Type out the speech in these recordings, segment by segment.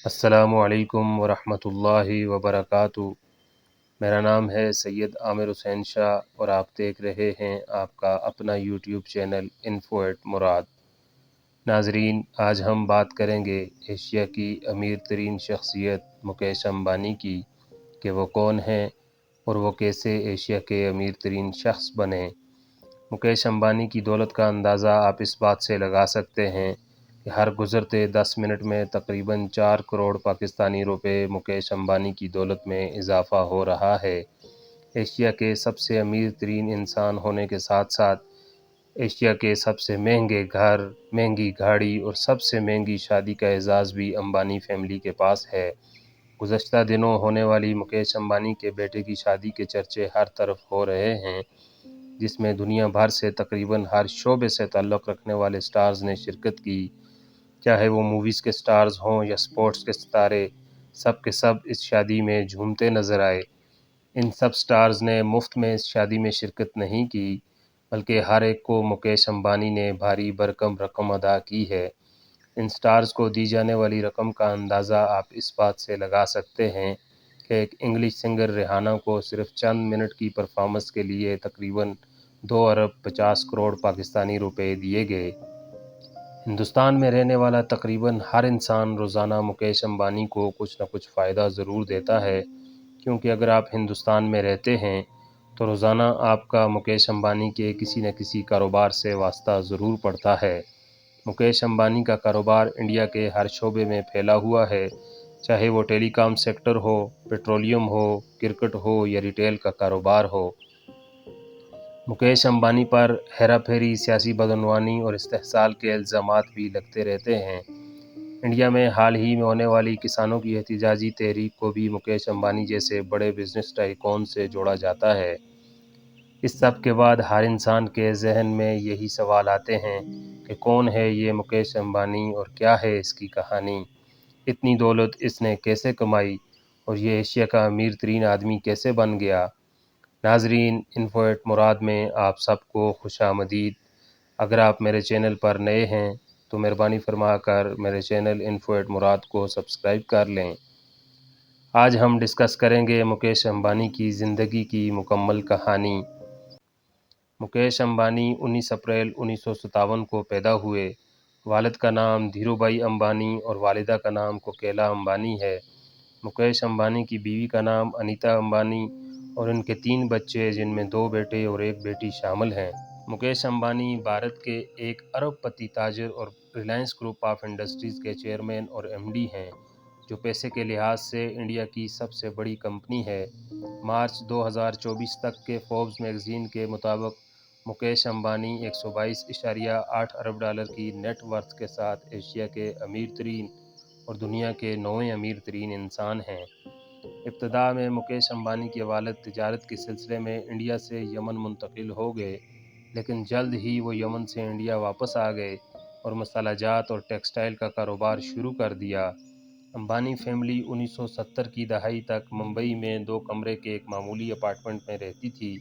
السلام علیکم ورحمۃ اللہ وبرکاتہ۔ میرا نام ہے سید عامر حسین شاہ اور آپ دیکھ رہے ہیں آپ کا اپنا یوٹیوب چینل انفو ایٹ مراد۔ ناظرین، آج ہم بات کریں گے ایشیا کی امیر ترین شخصیت مکیش امبانی کی کہ وہ کون ہیں اور وہ کیسے ایشیا کے امیر ترین شخص بنے۔ مکیش امبانی کی دولت کا اندازہ آپ اس بات سے لگا سکتے ہیں کہ ہر گزرتے 10 منٹ میں تقریباً 4 کروڑ پاکستانی روپے مکیش امبانی کی دولت میں اضافہ ہو رہا ہے۔ ایشیا کے سب سے امیر ترین انسان ہونے کے ساتھ ساتھ ایشیا کے سب سے مہنگے گھر، مہنگی گاڑی اور سب سے مہنگی شادی کا اعزاز بھی امبانی فیملی کے پاس ہے۔ گزشتہ دنوں ہونے والی مکیش امبانی کے بیٹے کی شادی کے چرچے ہر طرف ہو رہے ہیں، جس میں دنیا بھر سے تقریباً ہر شعبے سے تعلق رکھنے والے سٹارز نے شرکت کی، چاہے وہ موویز کے سٹارز ہوں یا سپورٹس کے ستارے، سب کے سب اس شادی میں جھومتے نظر آئے۔ ان سب سٹارز نے مفت میں اس شادی میں شرکت نہیں کی، بلکہ ہر ایک کو مکیش امبانی نے بھاری بھرکم رقم ادا کی ہے۔ ان سٹارز کو دی جانے والی رقم کا اندازہ آپ اس بات سے لگا سکتے ہیں کہ ایک انگلش سنگر ریحانہ کو صرف چند منٹ کی پرفارمنس کے لیے تقریباً 2 ارب 50 کروڑ پاکستانی روپے دیے گئے۔ ہندوستان میں رہنے والا تقریباً ہر انسان روزانہ مکیش امبانی کو کچھ نہ کچھ فائدہ ضرور دیتا ہے، کیونکہ اگر آپ ہندوستان میں رہتے ہیں تو روزانہ آپ کا مکیش امبانی کے کسی نہ کسی کاروبار سے واسطہ ضرور پڑتا ہے۔ مکیش امبانی کا کاروبار انڈیا کے ہر شعبے میں پھیلا ہوا ہے، چاہے وہ ٹیلی کام سیکٹر ہو، پیٹرولیم ہو، کرکٹ ہو یا ریٹیل کا کاروبار ہو۔ مکیش امبانی پر ہیرا پھیری، سیاسی بدعنوانی اور استحصال کے الزامات بھی لگتے رہتے ہیں۔ انڈیا میں حال ہی میں ہونے والی کسانوں کی احتجاجی تحریک کو بھی مکیش امبانی جیسے بڑے بزنس ٹائکون سے جوڑا جاتا ہے۔ اس سب کے بعد ہر انسان کے ذہن میں یہی سوال آتے ہیں کہ کون ہے یہ مکیش امبانی اور کیا ہے اس کی کہانی؟ اتنی دولت اس نے کیسے کمائی اور یہ ایشیا کا امیر ترین آدمی کیسے بن گیا؟ ناظرین، انفو ایٹ مراد میں آپ سب کو خوش آمدید۔ اگر آپ میرے چینل پر نئے ہیں تو مہربانی فرما کر میرے چینل انفو ایٹ مراد کو سبسکرائب کر لیں۔ آج ہم ڈسکس کریں گے مکیش امبانی کی زندگی کی مکمل کہانی۔ مکیش امبانی 19 اپریل 1957 کو پیدا ہوئے۔ والد کا نام دھیرو بھائی امبانی اور والدہ کا نام کوکیلا امبانی ہے۔ مکیش امبانی کی بیوی کا نام انیتا امبانی اور ان کے 3 بچے، جن میں 2 بیٹے اور 1 بیٹی شامل ہیں۔ مکیش امبانی بھارت کے ایک ارب پتی تاجر اور ریلائنس گروپ آف انڈسٹریز کے چیئرمین اور ایم ڈی ہیں، جو پیسے کے لحاظ سے انڈیا کی سب سے بڑی کمپنی ہے۔ مارچ 2024 تک کے فوربس میگزین کے مطابق مکیش امبانی 122.8 ارب ڈالر کی نیٹ ورتھ کے ساتھ ایشیا کے امیر ترین اور دنیا کے 9ویں امیر ترین انسان ہیں۔ ابتدا میں مکیش امبانی کے والد تجارت کے سلسلے میں انڈیا سے یمن منتقل ہو گئے، لیکن جلد ہی وہ یمن سے انڈیا واپس آ گئے اور مسالہ جات اور ٹیکسٹائل کا کاروبار شروع کر دیا۔ امبانی فیملی 1970 کی دہائی تک ممبئی میں 2 کمرے کے ایک معمولی اپارٹمنٹ میں رہتی تھی،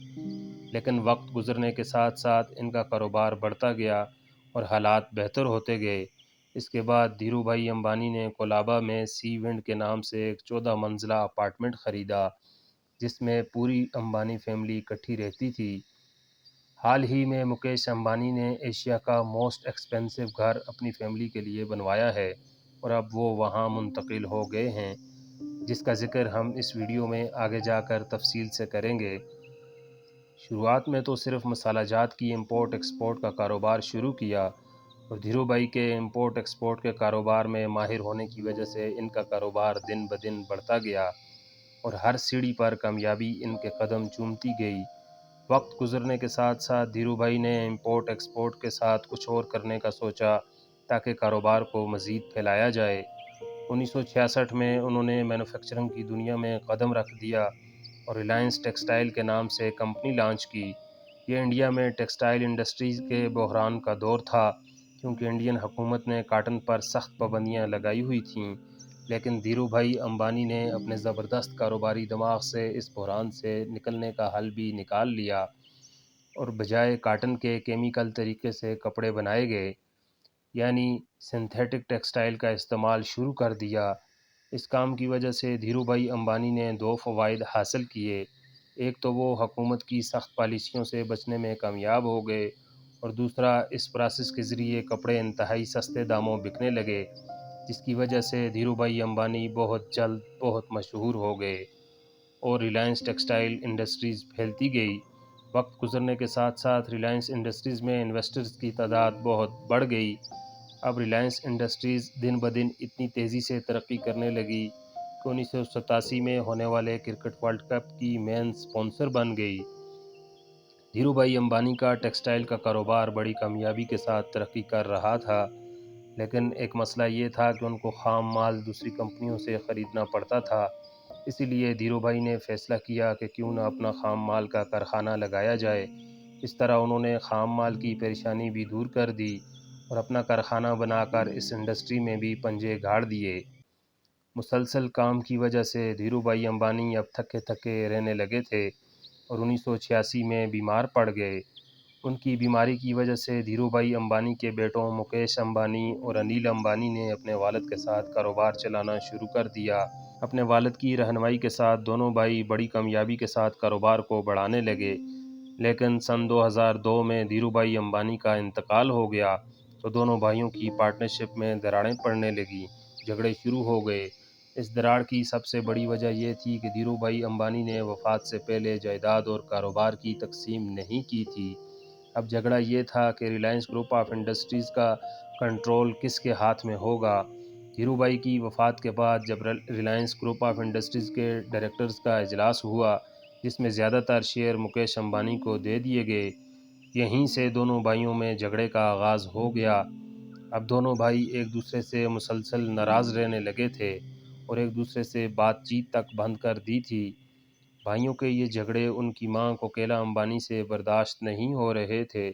لیکن وقت گزرنے کے ساتھ ساتھ ان کا کاروبار بڑھتا گیا اور حالات بہتر ہوتے گئے۔ اس کے بعد دھیرو بھائی امبانی نے کولابا میں سی ونڈ کے نام سے ایک 14 منزلہ اپارٹمنٹ خریدا، جس میں پوری امبانی فیملی اکٹھی رہتی تھی۔ حال ہی میں مکیش امبانی نے ایشیا کا موسٹ ایکسپینسو گھر اپنی فیملی کے لیے بنوایا ہے اور اب وہ وہاں منتقل ہو گئے ہیں، جس کا ذکر ہم اس ویڈیو میں آگے جا کر تفصیل سے کریں گے۔ شروعات میں تو صرف مسالہ جات کی امپورٹ ایکسپورٹ کا کاروبار شروع کیا اور دھیرو بھائی کے امپورٹ ایکسپورٹ کے کاروبار میں ماہر ہونے کی وجہ سے ان کا کاروبار دن بدن بڑھتا گیا اور ہر سیڑھی پر کامیابی ان کے قدم چومتی گئی۔ وقت گزرنے کے ساتھ ساتھ دھیرو بھائی نے امپورٹ ایکسپورٹ کے ساتھ کچھ اور کرنے کا سوچا تاکہ کاروبار کو مزید پھیلایا جائے۔ 1966 میں انہوں نے مینوفیکچرنگ کی دنیا میں قدم رکھ دیا اور ریلائنس ٹیکسٹائل کے نام سے کمپنی لانچ کی۔ یہ انڈیا میں ٹیکسٹائل انڈسٹریز کے بحران کا دور تھا، کیونکہ انڈین حکومت نے کاٹن پر سخت پابندیاں لگائی ہوئی تھیں، لیکن دھیرو بھائی امبانی نے اپنے زبردست کاروباری دماغ سے اس بحران سے نکلنے کا حل بھی نکال لیا اور بجائے کاٹن کے کیمیکل طریقے سے کپڑے بنائے گئے، یعنی سنتھیٹک ٹیکسٹائل کا استعمال شروع کر دیا۔ اس کام کی وجہ سے دھیرو بھائی امبانی نے دو فوائد حاصل کیے۔ ایک تو وہ حکومت کی سخت پالیسیوں سے بچنے میں کامیاب ہو گئے، اور دوسرا اس پروسیس کے ذریعے کپڑے انتہائی سستے داموں بکنے لگے، جس کی وجہ سے دھیرو بھائی امبانی بہت جلد بہت مشہور ہو گئے اور ریلائنس ٹیکسٹائل انڈسٹریز پھیلتی گئی۔ وقت گزرنے کے ساتھ ساتھ ریلائنس انڈسٹریز میں انویسٹرز کی تعداد بہت بڑھ گئی۔ اب ریلائنس انڈسٹریز دن بدن اتنی تیزی سے ترقی کرنے لگی کہ 1987 میں ہونے والے کرکٹ ورلڈ کپ کی مین سپانسر بن گئی۔ دھیرو بھائی امبانی کا ٹیکسٹائل کا کاروبار بڑی کامیابی کے ساتھ ترقی کر رہا تھا، لیکن ایک مسئلہ یہ تھا کہ ان کو خام مال دوسری کمپنیوں سے خریدنا پڑتا تھا۔ اسی لیے دھیرو بھائی نے فیصلہ کیا کہ کیوں نہ اپنا خام مال کا کارخانہ لگایا جائے۔ اس طرح انہوں نے خام مال کی پریشانی بھی دور کر دی اور اپنا کارخانہ بنا کر اس انڈسٹری میں بھی پنجے گاڑ دیے۔ مسلسل کام کی وجہ سے دھیرو بھائی امبانی اب تھکے تھکے رہنے لگے تھے اور 1986 میں بیمار پڑ گئے۔ ان کی بیماری کی وجہ سے دھیرو بھائی امبانی کے بیٹوں مکیش امبانی اور انیل امبانی نے اپنے والد کے ساتھ کاروبار چلانا شروع کر دیا۔ اپنے والد کی رہنمائی کے ساتھ دونوں بھائی بڑی کامیابی کے ساتھ کاروبار کو بڑھانے لگے، لیکن سن 2002 میں دھیرو بھائی امبانی کا انتقال ہو گیا تو دونوں بھائیوں کی پارٹنرشپ میں دراڑیں پڑنے لگیں، جھگڑے شروع ہو گئے۔ اس دراڑ کی سب سے بڑی وجہ یہ تھی کہ دھیرو بھائی امبانی نے وفات سے پہلے جائیداد اور کاروبار کی تقسیم نہیں کی تھی۔ اب جھگڑا یہ تھا کہ ریلائنس گروپ آف انڈسٹریز کا کنٹرول کس کے ہاتھ میں ہوگا۔ دھیرو بھائی کی وفات کے بعد جب ریلائنس گروپ آف انڈسٹریز کے ڈائریکٹرز کا اجلاس ہوا، جس میں زیادہ تر شیئر مکیش امبانی کو دے دیے گئے، یہیں سے دونوں بھائیوں میں جھگڑے کا آغاز ہو گیا۔ اب دونوں بھائی ایک دوسرے سے مسلسل ناراض رہنے لگے تھے اور ایک دوسرے سے بات چیت تک بند کر دی تھی۔ بھائیوں کے یہ جھگڑے ان کی ماں کوکیلا امبانی سے برداشت نہیں ہو رہے تھے،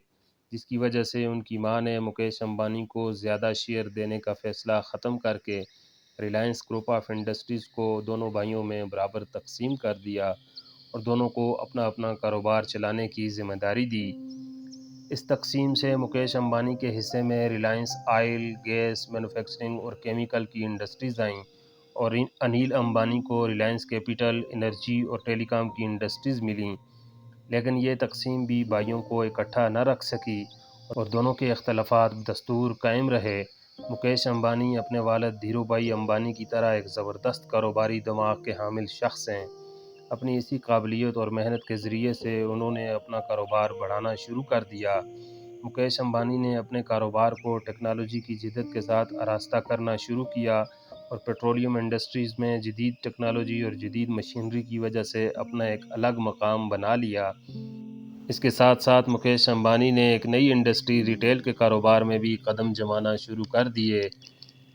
جس کی وجہ سے ان کی ماں نے مکیش امبانی کو زیادہ شیئر دینے کا فیصلہ ختم کر کے ریلائنس گروپ آف انڈسٹریز کو دونوں بھائیوں میں برابر تقسیم کر دیا اور دونوں کو اپنا اپنا کاروبار چلانے کی ذمہ داری دی۔ اس تقسیم سے مکیش امبانی کے حصے میں ریلائنس آئل، گیس، مینوفیکچرنگ اور کیمیکل کی انڈسٹریز آئیں، اور انیل امبانی کو ریلائنس کیپٹل، انرجی اور ٹیلی کام کی انڈسٹریز ملیں۔ لیکن یہ تقسیم بھی بھائیوں کو اکٹھا نہ رکھ سکی اور دونوں کے اختلافات بدستور قائم رہے۔ مکیش امبانی اپنے والد دھیرو بھائی امبانی کی طرح ایک زبردست کاروباری دماغ کے حامل شخص ہیں۔ اپنی اسی قابلیت اور محنت کے ذریعے سے انہوں نے اپنا کاروبار بڑھانا شروع کر دیا۔ مکیش امبانی نے اپنے کاروبار کو ٹیکنالوجی کی جدت کے ساتھ آراستہ کرنا شروع کیا اور پیٹرولیم انڈسٹریز میں جدید ٹیکنالوجی اور جدید مشینری کی وجہ سے اپنا ایک الگ مقام بنا لیا۔ اس کے ساتھ ساتھ مکیش امبانی نے ایک نئی انڈسٹری ریٹیل کے کاروبار میں بھی قدم جمانا شروع کر دیے۔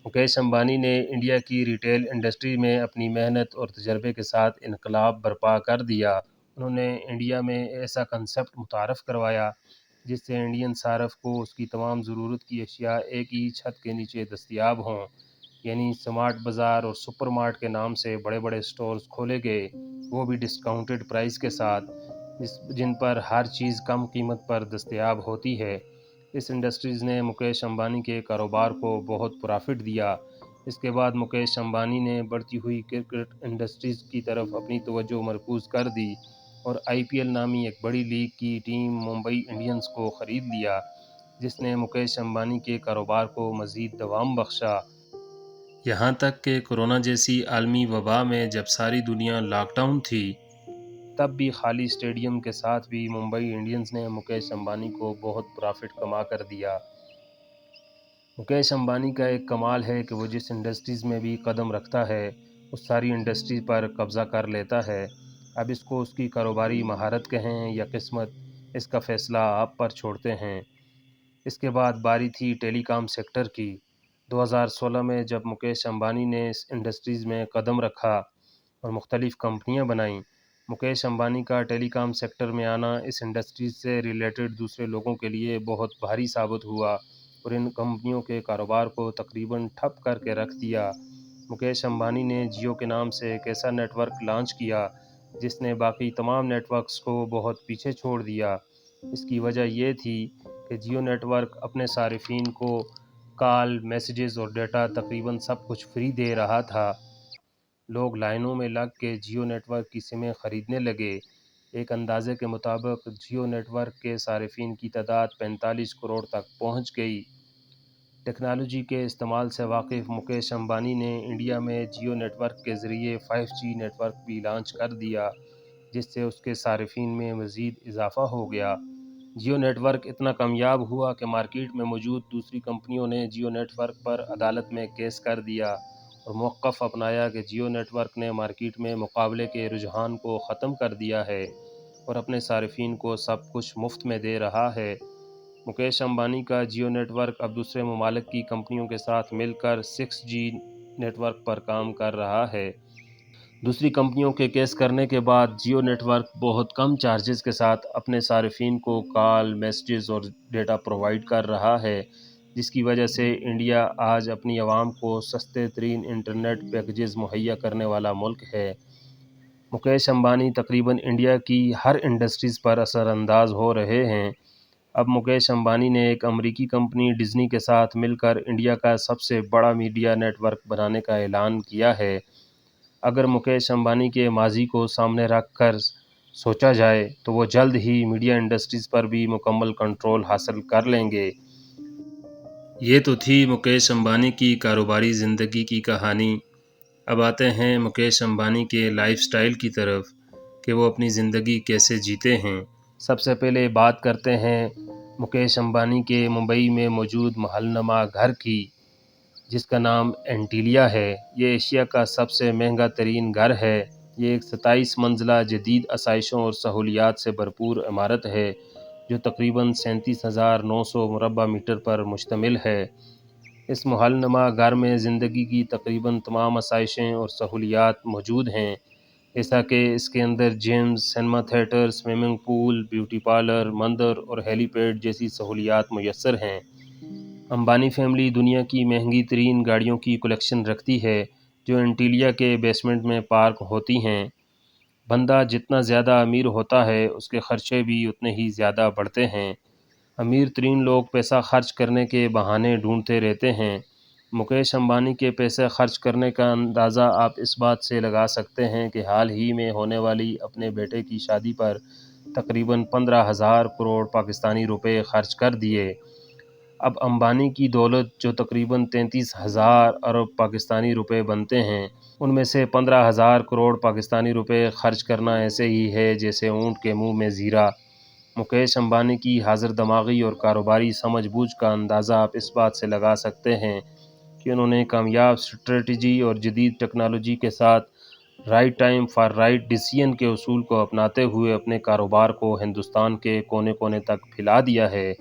مکیش امبانی نے انڈیا کی ریٹیل انڈسٹری میں اپنی محنت اور تجربے کے ساتھ انقلاب برپا کر دیا۔ انہوں نے انڈیا میں ایسا کنسیپٹ متعارف کروایا جس سے انڈین صارف کو اس کی تمام ضرورت کی اشیاء ایک ہی چھت کے نیچے دستیاب ہوں، یعنی سمارٹ بازار اور سپر مارٹ کے نام سے بڑے بڑے سٹورز کھولے گئے، وہ بھی ڈسکاؤنٹڈ پرائس کے ساتھ، جن پر ہر چیز کم قیمت پر دستیاب ہوتی ہے۔ اس انڈسٹریز نے مکیش امبانی کے کاروبار کو بہت پرافٹ دیا۔ اس کے بعد مکیش امبانی نے بڑھتی ہوئی کرکٹ انڈسٹریز کی طرف اپنی توجہ مرکوز کر دی اور آئی پی ایل نامی ایک بڑی لیگ کی ٹیم ممبئی انڈینز کو خرید لیا، جس نے مکیش امبانی کے کاروبار کو مزید دوام بخشا۔ یہاں تک کہ کورونا جیسی عالمی وبا میں جب ساری دنیا لاک ڈاؤن تھی، تب بھی خالی اسٹیڈیم کے ساتھ بھی ممبئی انڈینز نے مکیش امبانی کو بہت پرافٹ کما کر دیا۔ مکیش امبانی کا ایک کمال ہے کہ وہ جس انڈسٹریز میں بھی قدم رکھتا ہے اس ساری انڈسٹری پر قبضہ کر لیتا ہے۔ اب اس کو اس کی کاروباری مہارت کہیں یا قسمت، اس کا فیصلہ آپ پر چھوڑتے ہیں۔ اس کے بعد باری تھی ٹیلی کام سیکٹر کی۔ 2016 میں جب مکیش امبانی نے اس انڈسٹریز میں قدم رکھا اور مختلف کمپنیاں بنائیں، مکیش امبانی کا ٹیلی کام سیکٹر میں آنا اس انڈسٹریز سے ریلیٹڈ دوسرے لوگوں کے لیے بہت بھاری ثابت ہوا اور ان کمپنیوں کے کاروبار کو تقریباً ٹھپ کر کے رکھ دیا۔ مکیش امبانی نے جیو کے نام سے ایک ایسا نیٹ ورک لانچ کیا جس نے باقی تمام نیٹ ورکس کو بہت پیچھے چھوڑ دیا۔ اس کی وجہ یہ تھی کہ جیو نیٹ ورک اپنے صارفین کو کال، میسیجز اور ڈیٹا تقریباً سب کچھ فری دے رہا تھا۔ لوگ لائنوں میں لگ کے جیو نیٹ ورک کی سمیں خریدنے لگے۔ ایک اندازے کے مطابق جیو نیٹ ورک کے صارفین کی تعداد 45 کروڑ تک پہنچ گئی۔ ٹیکنالوجی کے استعمال سے واقف مکیش امبانی نے انڈیا میں جیو نیٹ ورک کے ذریعے 5G نیٹ ورک بھی لانچ کر دیا، جس سے اس کے صارفین میں مزید اضافہ ہو گیا۔ جیو نیٹ ورک اتنا کامیاب ہوا کہ مارکیٹ میں موجود دوسری کمپنیوں نے جیو نیٹ ورک پر عدالت میں کیس کر دیا اور موقف اپنایا کہ جیو نیٹ ورک نے مارکیٹ میں مقابلے کے رجحان کو ختم کر دیا ہے اور اپنے صارفین کو سب کچھ مفت میں دے رہا ہے۔ مکیش امبانی کا جیو نیٹ ورک اب دوسرے ممالک کی کمپنیوں کے ساتھ مل کر 6G نیٹ ورک پر کام کر رہا ہے۔ دوسری کمپنیوں کے کیس کرنے کے بعد جیو نیٹ ورک بہت کم چارجز کے ساتھ اپنے صارفین کو کال، میسیجز اور ڈیٹا پرووائڈ کر رہا ہے، جس کی وجہ سے انڈیا آج اپنی عوام کو سستے ترین انٹرنیٹ پیکیجز مہیا کرنے والا ملک ہے۔ مکیش امبانی تقریباً انڈیا کی ہر انڈسٹریز پر اثر انداز ہو رہے ہیں۔ اب مکیش امبانی نے ایک امریکی کمپنی ڈزنی کے ساتھ مل کر انڈیا کا سب سے بڑا میڈیا نیٹ ورک بنانے کا اعلان کیا ہے۔ اگر مکیش امبانی کے ماضی کو سامنے رکھ کر سوچا جائے تو وہ جلد ہی میڈیا انڈسٹریز پر بھی مکمل کنٹرول حاصل کر لیں گے۔ یہ تو تھی مکیش امبانی کی کاروباری زندگی کی کہانی۔ اب آتے ہیں مکیش امبانی کے لائف سٹائل کی طرف کہ وہ اپنی زندگی کیسے جیتے ہیں۔ سب سے پہلے بات کرتے ہیں مکیش امبانی کے ممبئی میں موجود محل نما گھر کی، جس کا نام اینٹیلیا ہے۔ یہ ایشیا کا سب سے مہنگا ترین گھر ہے۔ یہ ایک 27 منزلہ جدید آسائشوں اور سہولیات سے بھرپور عمارت ہے جو تقریباً 37,900 مربع میٹر پر مشتمل ہے۔ اس محل نما گھر میں زندگی کی تقریباً تمام آسائشیں اور سہولیات موجود ہیں، جیسا کہ اس کے اندر gym, cinema theatre, swimming pool, beauty parlour, مندر اور ہیلی پیڈ جیسی سہولیات میسر ہیں۔ امبانی فیملی دنیا کی مہنگی ترین گاڑیوں کی کلیکشن رکھتی ہے جو اینٹیلیا کے بیسمنٹ میں پارک ہوتی ہیں۔ بندہ جتنا زیادہ امیر ہوتا ہے اس کے خرچے بھی اتنے ہی زیادہ بڑھتے ہیں۔ امیر ترین لوگ پیسہ خرچ کرنے کے بہانے ڈھونڈتے رہتے ہیں۔ مکیش امبانی کے پیسے خرچ کرنے کا اندازہ آپ اس بات سے لگا سکتے ہیں کہ حال ہی میں ہونے والی اپنے بیٹے کی شادی پر تقریباً 15,000 کروڑ پاکستانی روپے خرچ کر دیے۔ اب امبانی کی دولت جو تقریباً 33,000 ارب پاکستانی روپے بنتے ہیں، ان میں سے 15,000 کروڑ پاکستانی روپے خرچ کرنا ایسے ہی ہے جیسے اونٹ کے منہ میں زیرہ۔ مکیش امبانی کی حاضر دماغی اور کاروباری سمجھ بوجھ کا اندازہ آپ اس بات سے لگا سکتے ہیں کہ انہوں نے کامیاب اسٹریٹجی اور جدید ٹیکنالوجی کے ساتھ right time for right decision کے اصول کو اپناتے ہوئے اپنے کاروبار کو ہندوستان کے کونے کونے تک پھیلا دیا ہے،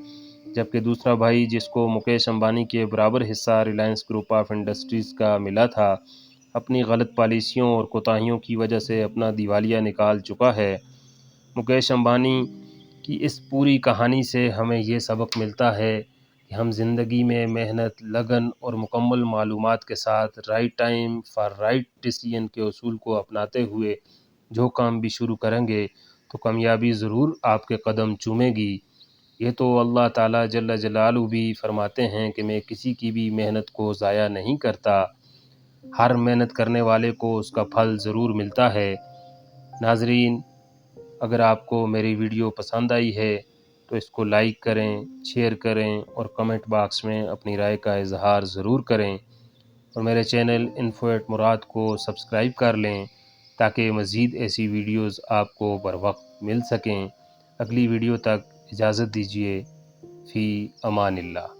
جبکہ دوسرا بھائی جس کو مکیش امبانی کے برابر حصہ ریلائنس گروپ آف انڈسٹریز کا ملا تھا، اپنی غلط پالیسیوں اور کوتاہیوں کی وجہ سے اپنا دیوالیہ نکال چکا ہے۔ مکیش امبانی کی اس پوری کہانی سے ہمیں یہ سبق ملتا ہے کہ ہم زندگی میں محنت، لگن اور مکمل معلومات کے ساتھ right time for right decision کے اصول کو اپناتے ہوئے جو کام بھی شروع کریں گے تو کامیابی ضرور آپ کے قدم چومے گی۔ یہ تو اللہ تعالیٰ جل جلالہ بھی فرماتے ہیں کہ میں کسی کی بھی محنت کو ضائع نہیں کرتا، ہر محنت کرنے والے کو اس کا پھل ضرور ملتا ہے۔ ناظرین، اگر آپ کو میری ویڈیو پسند آئی ہے تو اس کو لائک کریں، شیئر کریں اور کمنٹ باکس میں اپنی رائے کا اظہار ضرور کریں، اور میرے چینل انفو ایٹ مراد کو سبسکرائب کر لیں تاکہ مزید ایسی ویڈیوز آپ کو بر وقت مل سکیں۔ اگلی ویڈیو تک اجازت دیجیے۔ فی امان اللہ۔